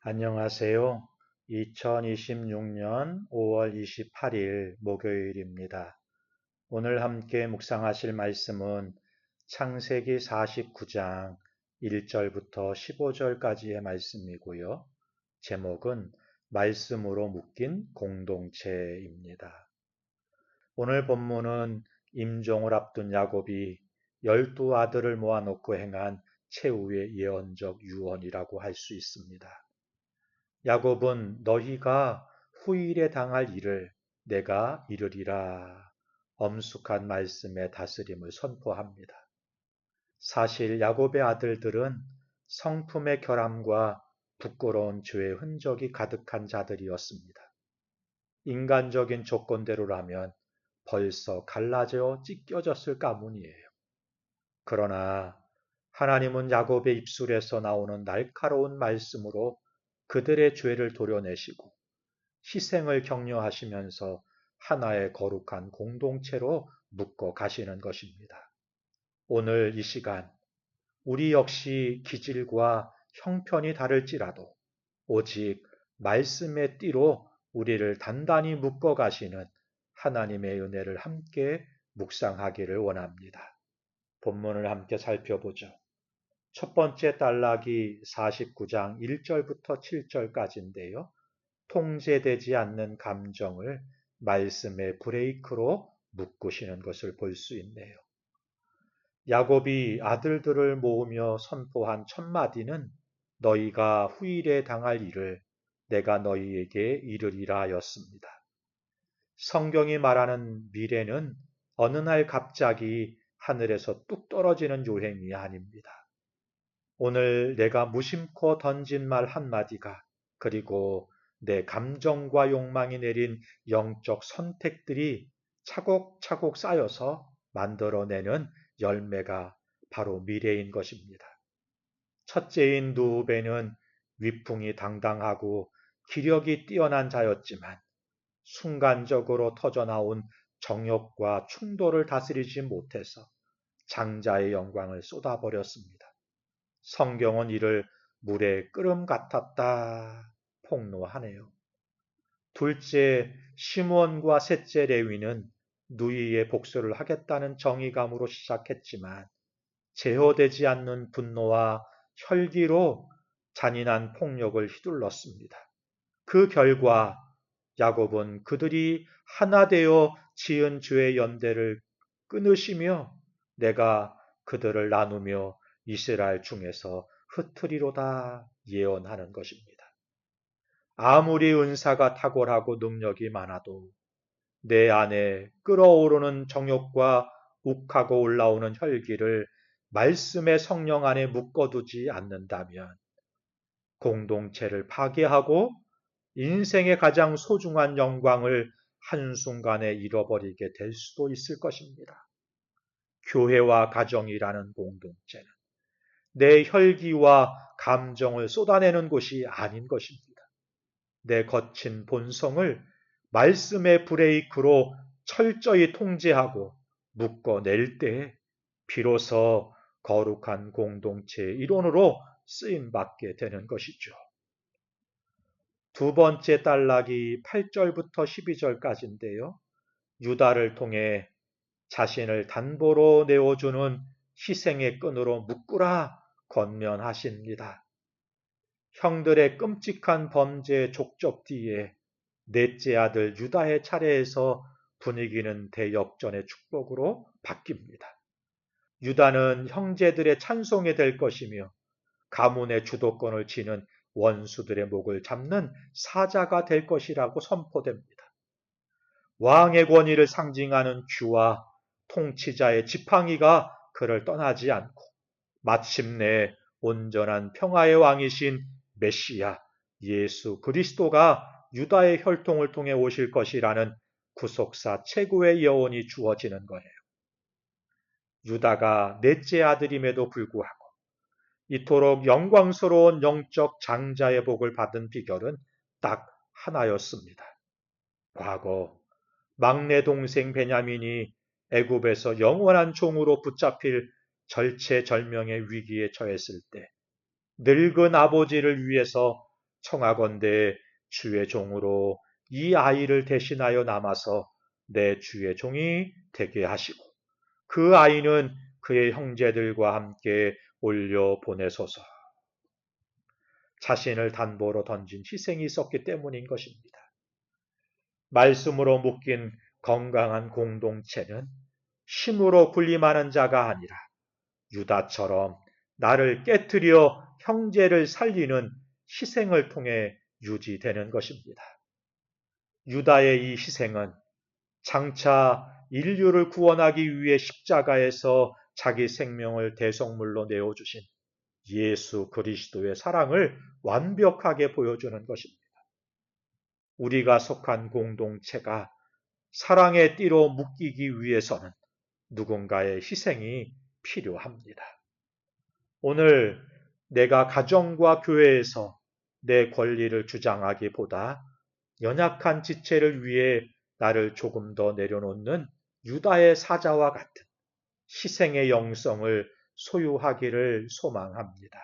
안녕하세요. 2026년 5월 28일 목요일입니다. 오늘 함께 묵상하실 말씀은 창세기 49장 1절부터 15절까지의 말씀이고요. 제목은 말씀으로 묶인 공동체입니다. 오늘 본문은 임종을 앞둔 야곱이 12아들을 모아놓고 행한 최후의 예언적 유언이라고 할 수 있습니다. 야곱은 너희가 후일에 당할 일을 내가 이르리라 엄숙한 말씀의 다스림을 선포합니다. 사실 야곱의 아들들은 성품의 결함과 부끄러운 죄의 흔적이 가득한 자들이었습니다. 인간적인 조건대로라면 벌써 갈라져 찢겨졌을 가문이에요. 그러나 하나님은 야곱의 입술에서 나오는 날카로운 말씀으로 그들의 죄를 도려내시고 희생을 격려하시면서 하나의 거룩한 공동체로 묶어 가시는 것입니다. 오늘 이 시간 우리 역시 기질과 형편이 다를지라도 오직 말씀의 띠로 우리를 단단히 묶어 가시는 하나님의 은혜를 함께 묵상하기를 원합니다. 본문을 함께 살펴보죠. 첫 번째 단락이 49장 1절부터 7절까지인데요. 통제되지 않는 감정을 말씀의 브레이크로 묶으시는 것을 볼 수 있네요. 야곱이 아들들을 모으며 선포한 첫 마디는 너희가 후일에 당할 일을 내가 너희에게 이르리라 였습니다. 성경이 말하는 미래는 어느 날 갑자기 하늘에서 뚝 떨어지는 요행이 아닙니다. 오늘 내가 무심코 던진 말 한마디가 그리고 내 감정과 욕망이 내린 영적 선택들이 차곡차곡 쌓여서 만들어내는 열매가 바로 미래인 것입니다. 첫째인 누벤은 위풍이 당당하고 기력이 뛰어난 자였지만 순간적으로 터져나온 정욕과 충돌을 다스리지 못해서 장자의 영광을 쏟아버렸습니다. 성경은 이를 물의 끓음 같았다 폭로하네요. 둘째 시므온과 셋째 레위는 누이의 복수를 하겠다는 정의감으로 시작했지만 제어되지 않는 분노와 혈기로 잔인한 폭력을 휘둘렀습니다. 그 결과 야곱은 그들이 하나 되어 지은 죄의 연대를 끊으시며 내가 그들을 나누며 이스라엘 중에서 흩트리로다 예언하는 것입니다. 아무리 은사가 탁월하고 능력이 많아도 내 안에 끓어오르는 정욕과 욱하고 올라오는 혈기를 말씀의 성령 안에 묶어두지 않는다면 공동체를 파괴하고 인생의 가장 소중한 영광을 한순간에 잃어버리게 될 수도 있을 것입니다. 교회와 가정이라는 공동체는 내 혈기와 감정을 쏟아내는 곳이 아닌 것입니다. 내 거친 본성을 말씀의 브레이크로 철저히 통제하고 묶어낼 때 비로소 거룩한 공동체의 일원으로 쓰임받게 되는 것이죠. 두 번째 단락이 8절부터 12절까지인데요. 유다를 통해 자신을 담보로 내어주는 희생의 끈으로 묶으라 권면하십니다. 형들의 끔찍한 범죄 족적 뒤에 넷째 아들 유다의 차례에서 분위기는 대역전의 축복으로 바뀝니다. 유다는 형제들의 찬송이 될 것이며 가문의 주도권을 쥐는 원수들의 목을 잡는 사자가 될 것이라고 선포됩니다. 왕의 권위를 상징하는 규와 통치자의 지팡이가 그를 떠나지 않고 마침내 온전한 평화의 왕이신 메시아 예수 그리스도가 유다의 혈통을 통해 오실 것이라는 구속사 최고의 여원이 주어지는 거예요. 유다가 넷째 아들임에도 불구하고 이토록 영광스러운 영적 장자의 복을 받은 비결은 딱 하나였습니다. 과거 막내 동생 베냐민이 애굽에서 영원한 종으로 붙잡힐 절체절명의 위기에 처했을 때 늙은 아버지를 위해서 청하건대 주의 종으로 이 아이를 대신하여 남아서 내 주의 종이 되게 하시고 그 아이는 그의 형제들과 함께 올려 보내소서. 자신을 단보로 던진 희생이 있었기 때문인 것입니다. 말씀으로 묶인 건강한 공동체는 힘으로 군림하는 자가 아니라 유다처럼 나를 깨뜨려 형제를 살리는 희생을 통해 유지되는 것입니다. 유다의 이 희생은 장차 인류를 구원하기 위해 십자가에서 자기 생명을 대속물로 내어주신 예수 그리스도의 사랑을 완벽하게 보여주는 것입니다. 우리가 속한 공동체가 사랑의 띠로 묶이기 위해서는 누군가의 희생이 필요합니다. 오늘 내가 가정과 교회에서 내 권리를 주장하기보다 연약한 지체를 위해 나를 조금 더 내려놓는 유다의 사자와 같은 희생의 영성을 소유하기를 소망합니다.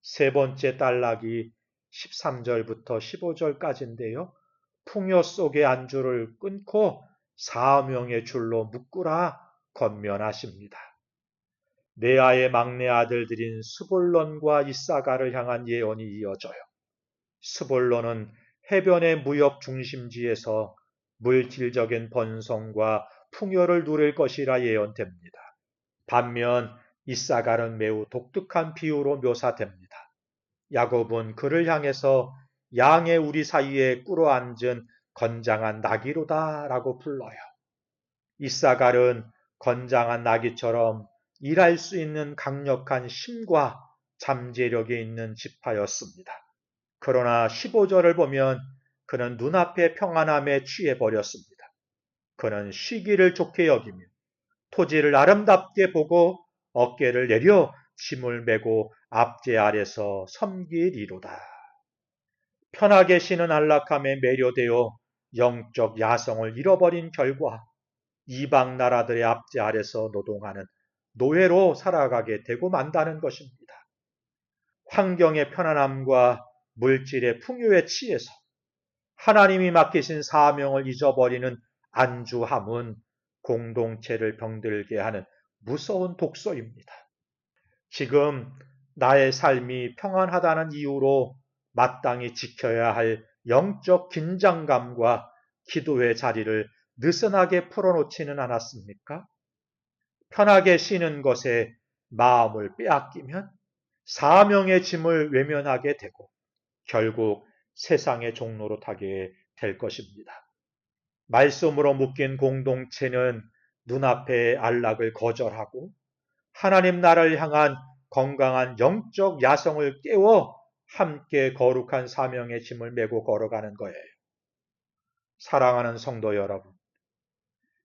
세 번째 단락이 13절부터 15절까지인데요. 풍요 속의 안주를 끊고 사명의 줄로 묶으라 권면하십니다. 레아의 막내 아들들인 스볼론과 이사가를 향한 예언이 이어져요. 스볼론은 해변의 무역 중심지에서 물질적인 번성과 풍요를 누릴 것이라 예언됩니다. 반면 이사갈은 매우 독특한 비유로 묘사됩니다. 야곱은 그를 향해서 양의 우리 사이에 꿇어앉은 건장한 나귀로다 라고 불러요. 이사갈은 건장한 나귀처럼 일할 수 있는 강력한 힘과 잠재력이 있는 지파였습니다. 그러나 15절을 보면 그는 눈앞의 평안함에 취해버렸습니다. 그는 시기를 좋게 여기며 토지를 아름답게 보고 어깨를 내려 짐을 메고 압제 아래서 섬기리로다. 편하게 쉬는 안락함에 매료되어 영적 야성을 잃어버린 결과 이방 나라들의 압제 아래서 노동하는 노예로 살아가게 되고 만다는 것입니다. 환경의 편안함과 물질의 풍요에 취해서 하나님이 맡기신 사명을 잊어버리는 안주함은 공동체를 병들게 하는 무서운 독소입니다. 지금 나의 삶이 평안하다는 이유로 마땅히 지켜야 할 영적 긴장감과 기도의 자리를 느슨하게 풀어놓지는 않았습니까? 편하게 쉬는 것에 마음을 빼앗기면 사명의 짐을 외면하게 되고 결국 세상의 종로로 타게 될 것입니다. 말씀으로 묶인 공동체는 눈앞의 안락을 거절하고 하나님 나라를 향한 건강한 영적 야성을 깨워 함께 거룩한 사명의 짐을 메고 걸어가는 거예요. 사랑하는 성도 여러분,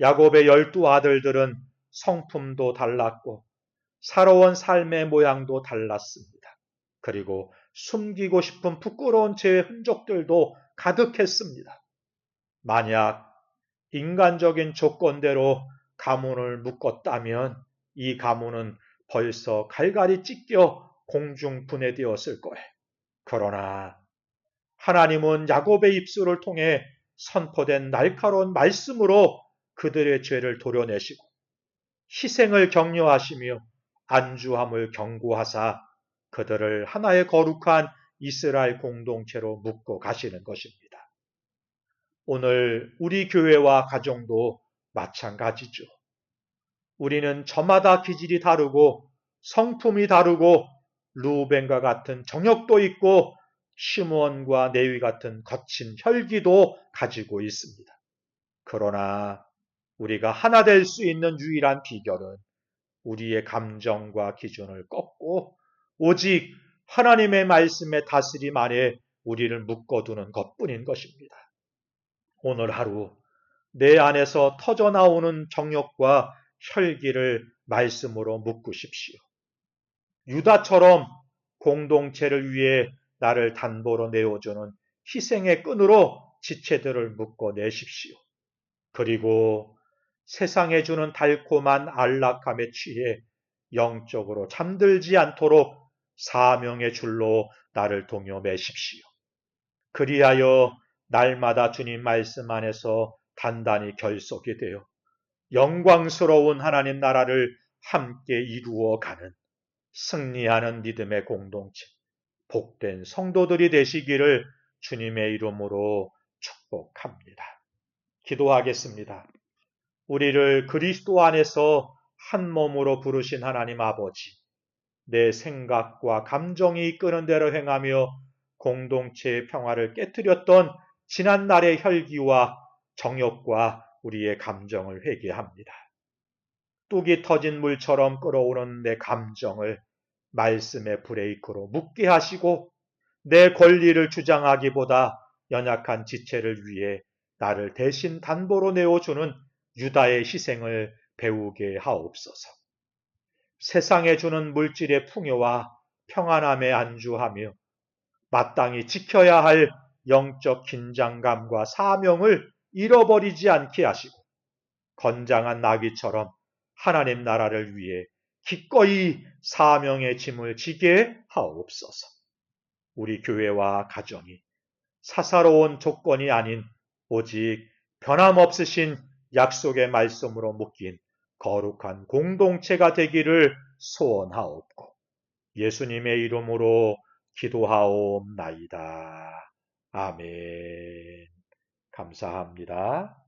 야곱의 12 아들들은 성품도 달랐고 살아온 삶의 모양도 달랐습니다. 그리고 숨기고 싶은 부끄러운 죄의 흔적들도 가득했습니다. 만약 인간적인 조건대로 가문을 묶었다면 이 가문은 벌써 갈갈이 찢겨 공중 분해되었을 거예요. 그러나 하나님은 야곱의 입술을 통해 선포된 날카로운 말씀으로 그들의 죄를 도려내시고 희생을 격려하시며 안주함을 경고하사 그들을 하나의 거룩한 이스라엘 공동체로 묶고 가시는 것입니다. 오늘 우리 교회와 가정도 마찬가지죠. 우리는 저마다 기질이 다르고 성품이 다르고 루벤과 같은 정욕도 있고 시므온과 레위 같은 거친 혈기도 가지고 있습니다. 그러나 우리가 하나 될 수 있는 유일한 비결은 우리의 감정과 기준을 꺾고 오직 하나님의 말씀의 다스림 안에 우리를 묶어두는 것뿐인 것입니다. 오늘 하루 내 안에서 터져나오는 정욕과 혈기를 말씀으로 묶으십시오. 유다처럼 공동체를 위해 나를 단보로 내어주는 희생의 끈으로 지체들을 묶어내십시오. 그리고 세상에 주는 달콤한 안락함에 취해 영적으로 잠들지 않도록 사명의 줄로 나를 동요매십시오. 그리하여 날마다 주님 말씀 안에서 단단히 결속이 되어 영광스러운 하나님 나라를 함께 이루어가는 승리하는 믿음의 공동체, 복된 성도들이 되시기를 주님의 이름으로 축복합니다. 기도하겠습니다. 우리를 그리스도 안에서 한 몸으로 부르신 하나님 아버지, 내 생각과 감정이 이끄는 대로 행하며 공동체의 평화를 깨뜨렸던 지난날의 혈기와 정욕과 우리의 감정을 회개합니다. 뚝이 터진 물처럼 끓어오르는 내 감정을 말씀의 브레이크로 묶게 하시고 내 권리를 주장하기보다 연약한 지체를 위해 나를 대신 담보로 내어주는 유다의 희생을 배우게 하옵소서. 세상에 주는 물질의 풍요와 평안함에 안주하며 마땅히 지켜야 할 영적 긴장감과 사명을 잃어버리지 않게 하시고 건장한 나귀처럼 하나님 나라를 위해 기꺼이 사명의 짐을 지게 하옵소서. 우리 교회와 가정이 사사로운 조건이 아닌 오직 변함없으신 약속의 말씀으로 묶인 거룩한 공동체가 되기를 소원하옵고 예수님의 이름으로 기도하옵나이다. 아멘. 감사합니다.